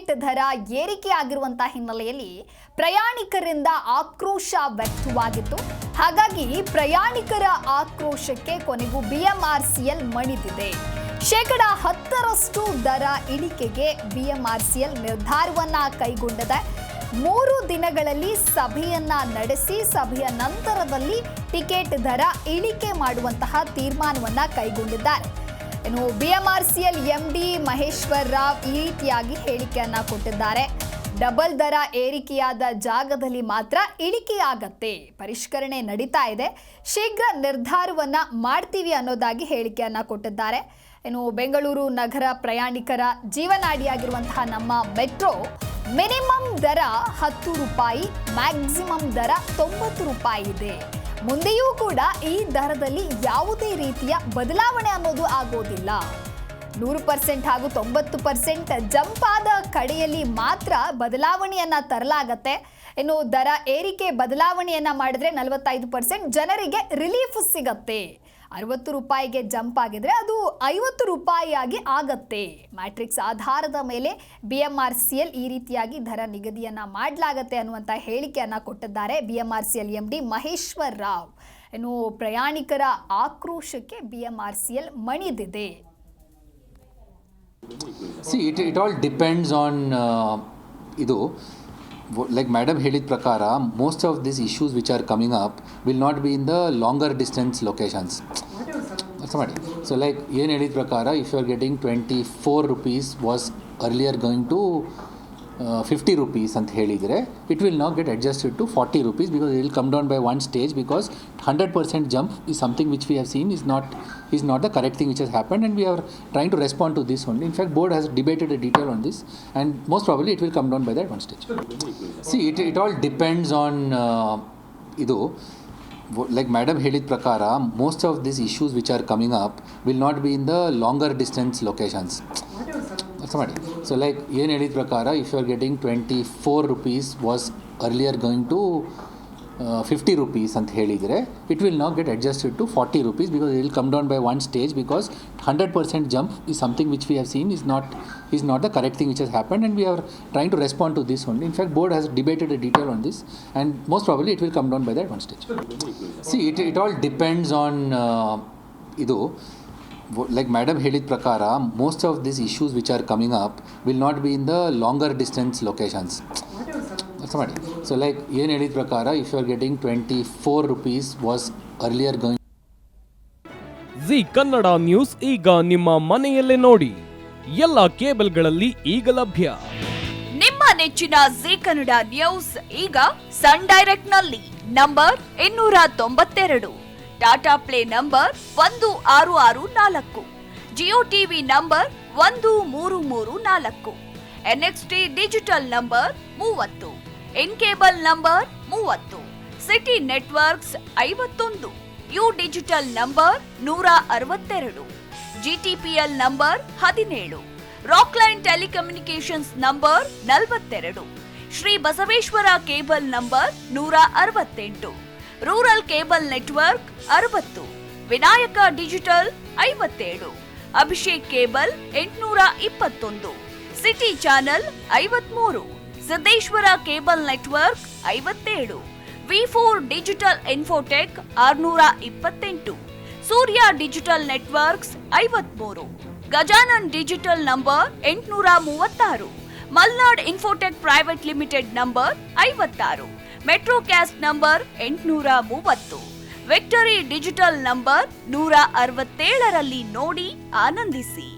Ticket ದರ ಏರಿಕೆ ಆಗಿರುವಂತಹ ಹಿನ್ನೆಲೆಯಲ್ಲಿ ಪ್ರಯಾಣಿಕರಿಂದ ಆಕ್ರೋಶ ವ್ಯಕ್ತವಾಗಿತ್ತು. ಹಾಗಾಗಿ ಪ್ರಯಾಣಿಕರ ಆಕ್ರೋಶಕ್ಕೆ ಕೊನೆಗೂ ಬಿಎಂಆರ್ಸಿಎಲ್ ಮಣಿದಿದೆ. 10% ದರ ಇಳಿಕೆಗೆ ಬಿಎಂಆರ್ಸಿಎಲ್ ನಿರ್ಧಾರವನ್ನ ಕೈಗೊಂಡಿದೆ. 3 ದಿನಗಳಲ್ಲಿ ಸಭೆಯನ್ನ ನಡೆಸಿ ಸಭೆಯ ನಂತರದಲ್ಲಿ ಟಿಕೆಟ್ ದರ ಇಳಿಕೆ ಮಾಡುವಂತಹ ತೀರ್ಮಾನವನ್ನ ಕೈಗೊಂಡಿದ್ದಾರೆ. ಇನ್ನು ಬಿಎಂಆರ್ಸಿಎಲ್ ಎಂಡಿ ಮಹೇಶ್ವರ್ ರಾವ್ ಈ ರೀತಿಯಾಗಿ ಹೇಳಿಕೆಯನ್ನ ಕೊಟ್ಟಿದ್ದಾರೆ. ಡಬಲ್ ದರ ಏರಿಕೆಯಾದ ಜಾಗದಲ್ಲಿ ಮಾತ್ರ ಇಳಿಕೆಯಾಗತ್ತೆ, ಪರಿಷ್ಕರಣೆ ನಡೀತಾ ಇದೆ, ಶೀಘ್ರ ನಿರ್ಧಾರವನ್ನ ಮಾಡ್ತೀವಿ ಅನ್ನೋದಾಗಿ ಹೇಳಿಕೆಯನ್ನ ಕೊಟ್ಟಿದ್ದಾರೆ. ಇನ್ನು ಬೆಂಗಳೂರು ನಗರ ಪ್ರಯಾಣಿಕರ ಜೀವನಾಡಿಯಾಗಿರುವಂತಹ ನಮ್ಮ ಮೆಟ್ರೋ ಮಿನಿಮಮ್ ದರ 10 ರೂಪಾಯಿ, ಮ್ಯಾಕ್ಸಿಮಮ್ ದರ 90 ರೂಪಾಯಿ ಇದೆ. ಮುಂದೆಯೂ ಕೂಡ ಈ ದರದಲ್ಲಿ ಯಾವುದೇ ರೀತಿಯ ಬದಲಾವಣೆ ಅನ್ನೋದು ಆಗೋದಿಲ್ಲ. 100% ಹಾಗೂ 90% ಜಂಪ್ ಆದ ಕಡೆಯಲ್ಲಿ ಮಾತ್ರ ಬದಲಾವಣೆಯನ್ನ ತರಲಾಗತ್ತೆ. ಇನ್ನು ದರ ಏರಿಕೆ ಬದಲಾವಣೆಯನ್ನ ಮಾಡಿದ್ರೆ 45% ಜನರಿಗೆ ರಿಲೀಫ್ ಸಿಗತ್ತೆ. 60 ರೂಪಾಯಿಗೆ ಜಂಪ್ ಆಗಿದ್ರೆ ಅದು 50 ರೂಪಾಯಿಯಾಗಿ ಆಗತ್ತೆ. ಮ್ಯಾಟ್ರಿಕ್ಸ್ ಆಧಾರದ ಮೇಲೆ ಬಿಎಂಆರ್ಸಿಎಲ್ ಈ ರೀತಿಯಾಗಿ ದರ ನಿಗದಿಯನ್ನ ಮಾಡಲಾಗತ್ತೆ ಅನ್ನುವಂಥ ಹೇಳಿಕೆಯನ್ನ ಕೊಟ್ಟಿದ್ದಾರೆ ಬಿಎಂಆರ್ಸಿಎಲ್ ಎಂಡಿ ಮಹೇಶ್ವರ್ ರಾವ್. ಇನ್ನು ಪ್ರಯಾಣಿಕರ ಆಕ್ರೋಶಕ್ಕೆ BMRCL ಮಣಿದಿದೆ. See, it all depends on ಇದು like madam ಹೇಳಿದ ಪ್ರಕಾರ most of these issues which are coming up will not be in the longer distance locations. So like ಏನು ಹೇಳಿದ ಪ್ರಕಾರ if you are getting 24 rupees was earlier going to 50 rupees ಅಂತ ಹೇಳಿದರೆ it will now get adjusted to 40 rupees because it will come down by one stage because 100% jump is something which we have seen is not the correct thing which has happened, and we are trying to respond to this only. In fact, board has debated a detail on this, and most probably it will come down by that one stage. See, it all depends on ಇದು like madam ಹೇಳಿದ ಪ್ರಕಾರ most of these issues which are coming up will not be in the longer distance locations. So like ಏನು ಹೇಳಿದ ಪ್ರಕಾರ if you are getting 24 rupees was earlier going to 50 rupees ಅಂತ ಹೇಳಿದರೆ it will now get adjusted to 40 rupees because it will come down by one stage because 100% jump is something which we have seen is not the correct thing which has happened, and we are trying to respond to this only. In fact, board has debated a detail on this, and most probably it will come down by that one stage. See, it all depends on ಇದು like madam ಹೇಳಿದ ಪ್ರಕಾರ most of these issues which are coming up will not be in the longer distance locations. So like ಏನು ಹೇಳಿದ ಪ್ರಕಾರ if you are getting 24 rupees was earlier going. G Kannada news ಈಗ ನಿಮ್ಮ ಮನೆಯಲ್ಲೇ ನೋಡಿ, ಎಲ್ಲ ಕೇಬಲ್ಗಳಲ್ಲಿ ಈಗ ಲಭ್ಯ. ನಿಮ್ಮ ನೆಚ್ಚಿನ ಜಿ ಕನ್ನಡ ನ್ಯೂಸ್ ಈಗ ಸನ್ ಡೈರೆಕ್ಟ್ ನಲ್ಲಿ number 292, Tata Play number 1664, Jio TV number 1334, NXT digital number 30, in cable number 30, city networks 51, U digital number 162, GTPL number 17, Rockline telecommunications number 42, Shri Basaveshwara cable number 168, rural cable network 60, Vinayaka digital 57, Abhishek cable 821, city channel 53, Siddeshwara cable network 57, ವಿ4 digital infotech 628, Surya digital networks 53, Gajanan digital number 836, Malnad infotech private limited number 56, Metrocast number 830, victory digital number 167ರಲ್ಲಿ ನೋಡಿ ಆನಂದಿಸಿ.